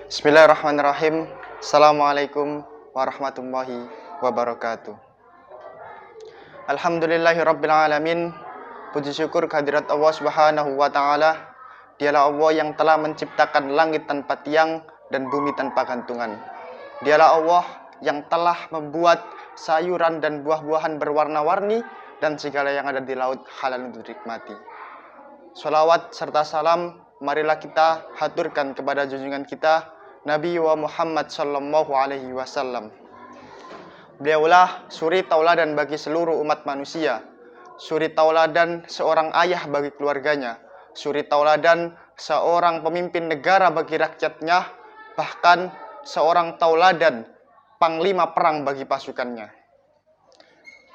Bismillahirrahmanirrahim. Assalamualaikum warahmatullahi wabarakatuh. Alhamdulillahirabbil alamin. Puji syukur kehadirat Allah Subhanahu wa taala. Dialah Allah yang telah menciptakan langit tanpa tiang dan bumi tanpa gantungan. Dialah Allah yang telah membuat sayuran dan buah-buahan berwarna-warni dan segala yang ada di laut halal untuk dinikmati. Sholawat serta salam marilah kita haturkan kepada junjungan kita Nabi wa Muhammad sallallahu alaihi wasallam. Beliaulah suri tauladan bagi seluruh umat manusia, suri tauladan seorang ayah bagi keluarganya, suri tauladan seorang pemimpin negara bagi rakyatnya, bahkan seorang tauladan panglima perang bagi pasukannya.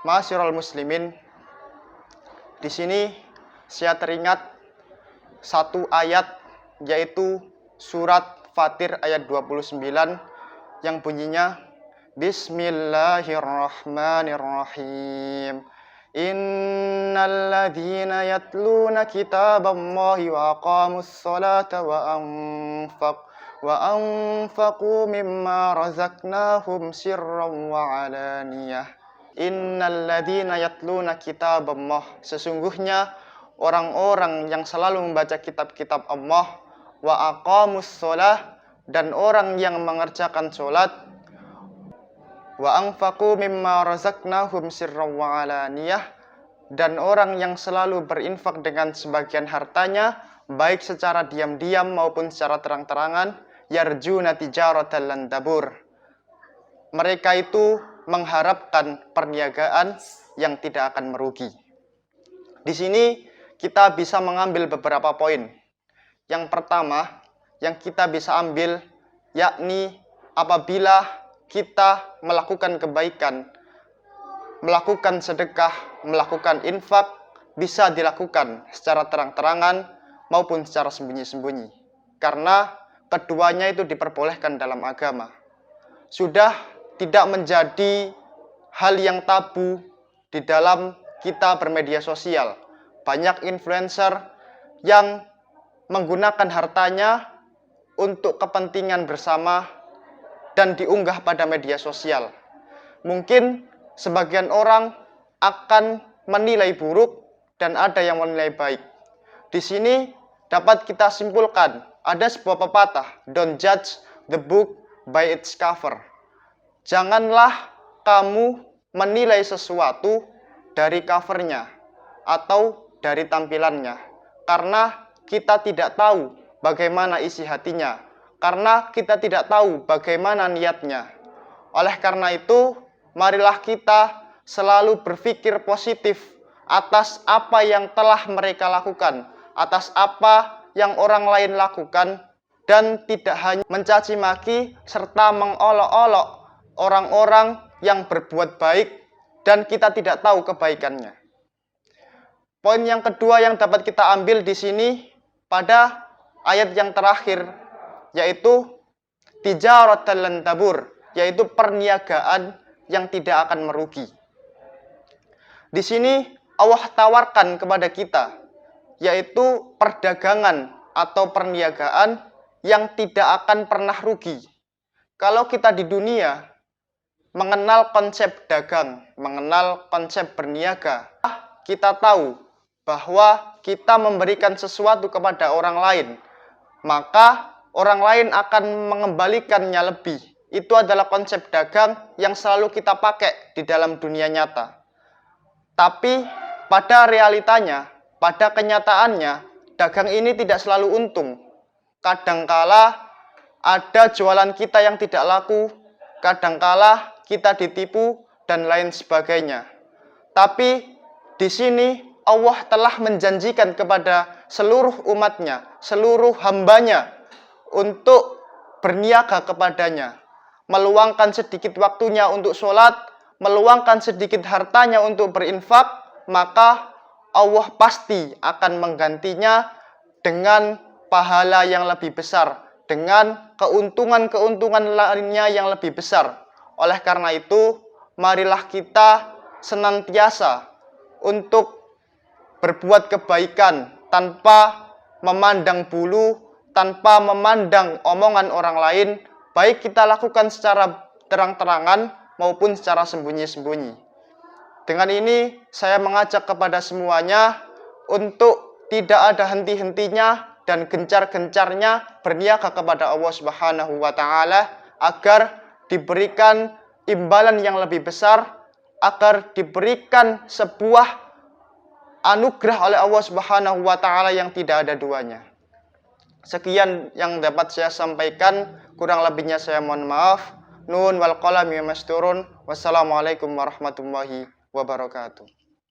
Ma'asyiral muslimin, di sini saya teringat satu ayat, yaitu surat Fatir ayat 29 yang bunyinya Bismillahirrahmanirrahim. Innal ladzina yatluna kitaballahi wa aqamus salata wa anfaqu mimma razaqnahum sirran wa alaniyah. Innal ladzina yatluna kitaballah, sesungguhnya orang-orang yang selalu membaca kitab-kitab Allah, wa aqamus shalah, dan orang yang mengerjakan sholat, wa anfaqu mimma razaqnahum sirran wa alaniyah, dan orang yang selalu berinfak dengan sebagian hartanya baik secara diam-diam maupun secara terang-terangan, yarjuna tijaratan lan tabur, mereka itu mengharapkan perniagaan yang tidak akan merugi. Di sini kita bisa mengambil beberapa poin. Yang pertama yang kita bisa ambil, yakni apabila kita melakukan kebaikan, melakukan sedekah, melakukan infak, bisa dilakukan secara terang-terangan maupun secara sembunyi-sembunyi. Karena keduanya itu diperbolehkan dalam agama. Sudah tidak menjadi hal yang tabu di dalam kita bermedia sosial. Banyak influencer yang menggunakan hartanya untuk kepentingan bersama dan diunggah pada media sosial. Mungkin sebagian orang akan menilai buruk dan ada yang menilai baik. Di sini dapat kita simpulkan, ada sebuah pepatah, don't judge the book by its cover. Janganlah kamu menilai sesuatu dari covernya atau dari tampilannya, karena kita tidak tahu bagaimana isi hatinya, karena kita tidak tahu bagaimana niatnya. Oleh karena itu, marilah kita selalu berpikir positif atas apa yang telah mereka lakukan, atas apa yang orang lain lakukan, dan tidak hanya mencaci maki serta mengolok-olok orang-orang yang berbuat baik dan kita tidak tahu kebaikannya. Poin yang kedua yang dapat kita ambil di sini pada ayat yang terakhir, yaitu tijaratan lan tabur, yaitu perniagaan yang tidak akan merugi. Di sini Allah tawarkan kepada kita, yaitu perdagangan atau perniagaan yang tidak akan pernah rugi. Kalau kita di dunia mengenal konsep dagang, mengenal konsep berniaga, kita tahu bahwa kita memberikan sesuatu kepada orang lain, maka orang lain akan mengembalikannya lebih. Itu adalah konsep dagang yang selalu kita pakai di dalam dunia nyata. Tapi pada realitanya, pada kenyataannya, dagang ini tidak selalu untung. Kadangkala ada jualan kita yang tidak laku, kadangkala kita ditipu, dan lain sebagainya. Tapi di sini Allah telah menjanjikan kepada seluruh umatnya, seluruh hambanya untuk berniaga kepadanya, meluangkan sedikit waktunya untuk sholat, meluangkan sedikit hartanya untuk berinfak, maka Allah pasti akan menggantinya dengan pahala yang lebih besar, dengan keuntungan-keuntungan lainnya yang lebih besar. Oleh karena itu, marilah kita senantiasa untuk berbuat kebaikan tanpa memandang bulu, tanpa memandang omongan orang lain, baik kita lakukan secara terang-terangan maupun secara sembunyi-sembunyi. Dengan ini saya mengajak kepada semuanya untuk tidak ada henti-hentinya dan gencar-gencarnya berniaga kepada Allah Subhanahu wa taala agar diberikan imbalan yang lebih besar, agar diberikan sebuah anugerah oleh Allah Subhanahu wa taala yang tidak ada duanya. Sekian yang dapat saya sampaikan, kurang lebihnya saya mohon maaf. Nun wal qalami masturun. Wassalamualaikum warahmatullahi wabarakatuh.